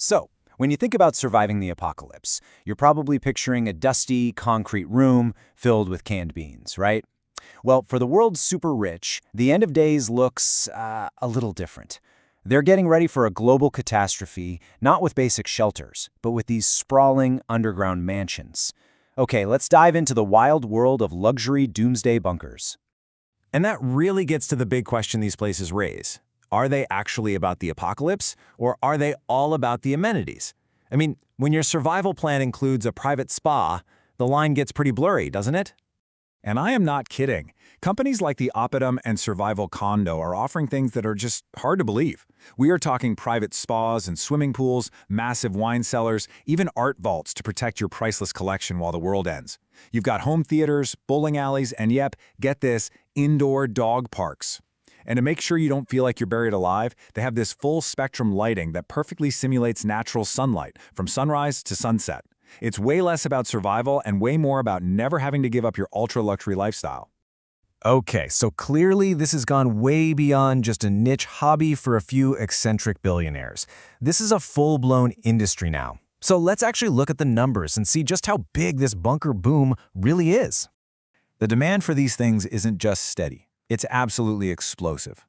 So, when you think about surviving the apocalypse, you're probably picturing a dusty, concrete room filled with canned beans, right? Well, for the world's super rich, the end of days looks a little different. They're getting ready for a global catastrophe, not with basic shelters, but with these sprawling underground mansions. Okay, let's dive into the wild world of luxury doomsday bunkers. And that really gets to the big question these places raise. Are they actually about the apocalypse, or are they all about the amenities? I mean, when your survival plan includes a private spa, the line gets pretty blurry, doesn't it? And I am not kidding. Companies like the Opidum and Survival Condo are offering things that are just hard to believe. We are talking private spas and swimming pools, massive wine cellars, even art vaults to protect your priceless collection while the world ends. You've got home theaters, bowling alleys, and yep, get this, indoor dog parks. And to make sure you don't feel like you're buried alive, they have this full-spectrum lighting that perfectly simulates natural sunlight, from sunrise to sunset. It's way less about survival and way more about never having to give up your ultra-luxury lifestyle. Okay, so clearly this has gone way beyond just a niche hobby for a few eccentric billionaires. This is a full-blown industry now. So let's actually look at the numbers and see just how big this bunker boom really is. The demand for these things isn't just steady. It's absolutely explosive.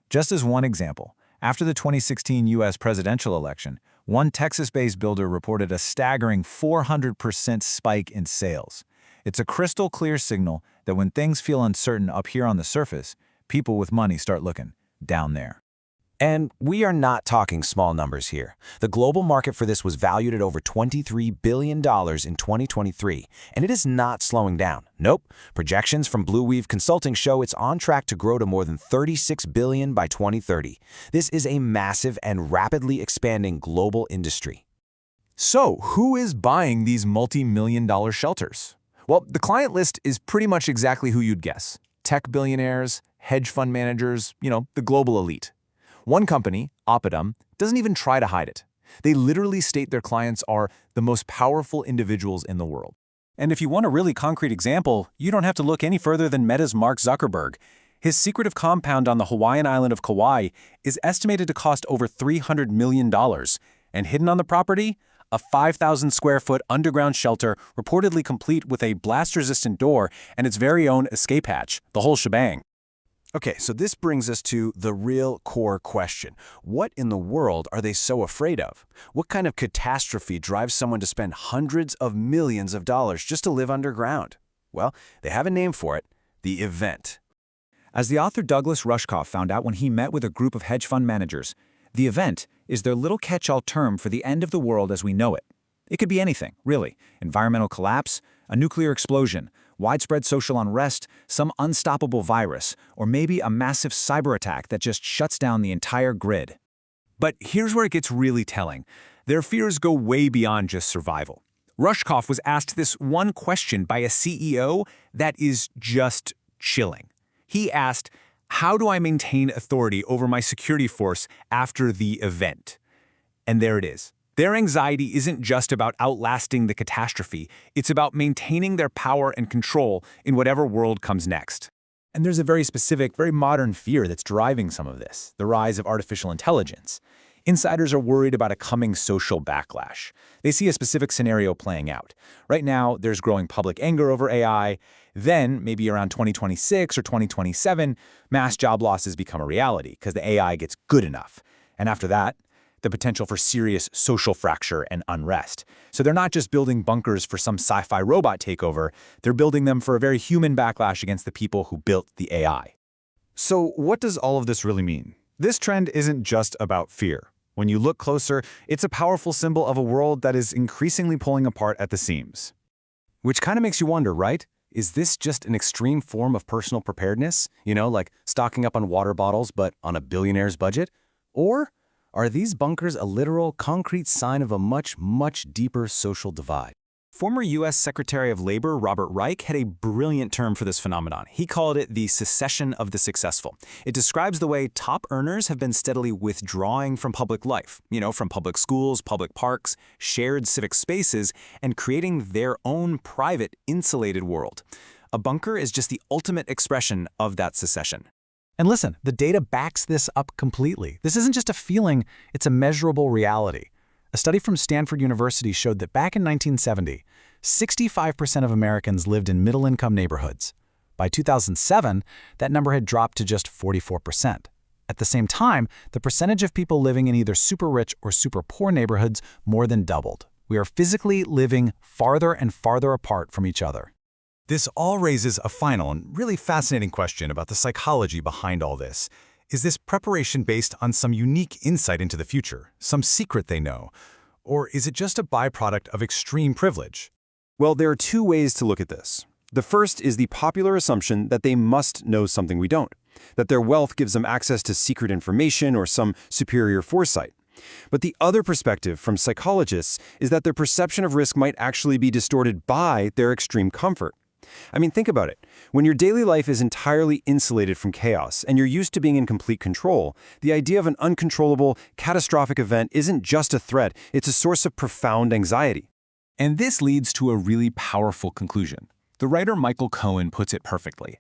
Just as one example, after the 2016 U.S. presidential election, one Texas-based builder reported a staggering 400% spike in sales. It's a crystal-clear signal that when things feel uncertain up here on the surface, people with money start looking down there. And we are not talking small numbers here. The global market for this was valued at over $23 billion in 2023, and it is not slowing down. Nope. Projections from Blue Weave Consulting show it's on track to grow to more than $36 billion by 2030. This is a massive and rapidly expanding global industry. So, who is buying these multi-million-dollar shelters? Well, the client list is pretty much exactly who you'd guess. Tech billionaires, hedge fund managers, the global elite. One company, Opidum, doesn't even try to hide it. They literally state their clients are the most powerful individuals in the world. And if you want a really concrete example, you don't have to look any further than Meta's Mark Zuckerberg. His secretive compound on the Hawaiian island of Kauai is estimated to cost over $300 million. And hidden on the property? A 5,000-square-foot underground shelter reportedly complete with a blast-resistant door and its very own escape hatch, the whole shebang. Okay, so this brings us to the real core question. What in the world are they so afraid of? What kind of catastrophe drives someone to spend hundreds of millions of dollars just to live underground? Well, they have a name for it, the event. As the author Douglas Rushkoff found out when he met with a group of hedge fund managers, the event is their little catch-all term for the end of the world as we know it. It could be anything, really. Environmental collapse, a nuclear explosion, widespread social unrest, some unstoppable virus, or maybe a massive cyber attack that just shuts down the entire grid. But here's where it gets really telling. Their fears go way beyond just survival. Rushkoff was asked this one question by a CEO that is just chilling. He asked, "How do I maintain authority over my security force after the event?" And there it is. Their anxiety isn't just about outlasting the catastrophe, it's about maintaining their power and control in whatever world comes next. And there's a very specific, very modern fear that's driving some of this, the rise of artificial intelligence. Insiders are worried about a coming social backlash. They see a specific scenario playing out. Right now, there's growing public anger over AI. Then, maybe around 2026 or 2027, mass job losses become a reality because the AI gets good enough. And after that, the potential for serious social fracture and unrest. So they're not just building bunkers for some sci-fi robot takeover, they're building them for a very human backlash against the people who built the AI. So what does all of this really mean? This trend isn't just about fear. When you look closer, it's a powerful symbol of a world that is increasingly pulling apart at the seams. Which kind of makes you wonder, right? Is this just an extreme form of personal preparedness? Like stocking up on water bottles, but on a billionaire's budget? Or are these bunkers a literal, concrete sign of a much, much deeper social divide? Former U.S. Secretary of Labor Robert Reich had a brilliant term for this phenomenon. He called it the secession of the successful. It describes the way top earners have been steadily withdrawing from public life, from public schools, public parks, shared civic spaces, and creating their own private, insulated world. A bunker is just the ultimate expression of that secession. And listen, the data backs this up completely. This isn't just a feeling, it's a measurable reality. A study from Stanford University showed that back in 1970, 65% of Americans lived in middle-income neighborhoods. By 2007, that number had dropped to just 44%. At the same time, the percentage of people living in either super rich or super poor neighborhoods more than doubled. We are physically living farther and farther apart from each other. This all raises a final and really fascinating question about the psychology behind all this. Is this preparation based on some unique insight into the future, some secret they know? Or is it just a byproduct of extreme privilege? Well, there are two ways to look at this. The first is the popular assumption that they must know something we don't, that their wealth gives them access to secret information or some superior foresight. But the other perspective from psychologists is that their perception of risk might actually be distorted by their extreme comfort. I mean, think about it. When your daily life is entirely insulated from chaos and you're used to being in complete control, the idea of an uncontrollable, catastrophic event isn't just a threat, it's a source of profound anxiety. And this leads to a really powerful conclusion. The writer Michael Cohen puts it perfectly.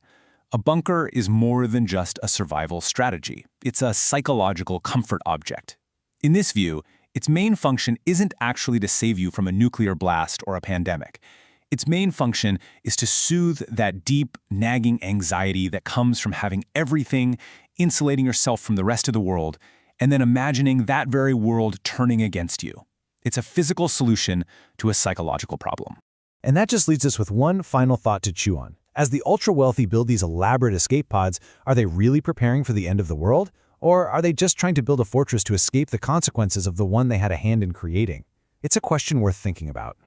A bunker is more than just a survival strategy. It's a psychological comfort object. In this view, its main function isn't actually to save you from a nuclear blast or a pandemic. Its main function is to soothe that deep, nagging anxiety that comes from having everything, insulating yourself from the rest of the world, and then imagining that very world turning against you. It's a physical solution to a psychological problem. And that just leaves us with one final thought to chew on. As the ultra-wealthy build these elaborate escape pods, are they really preparing for the end of the world? Or are they just trying to build a fortress to escape the consequences of the one they had a hand in creating? It's a question worth thinking about.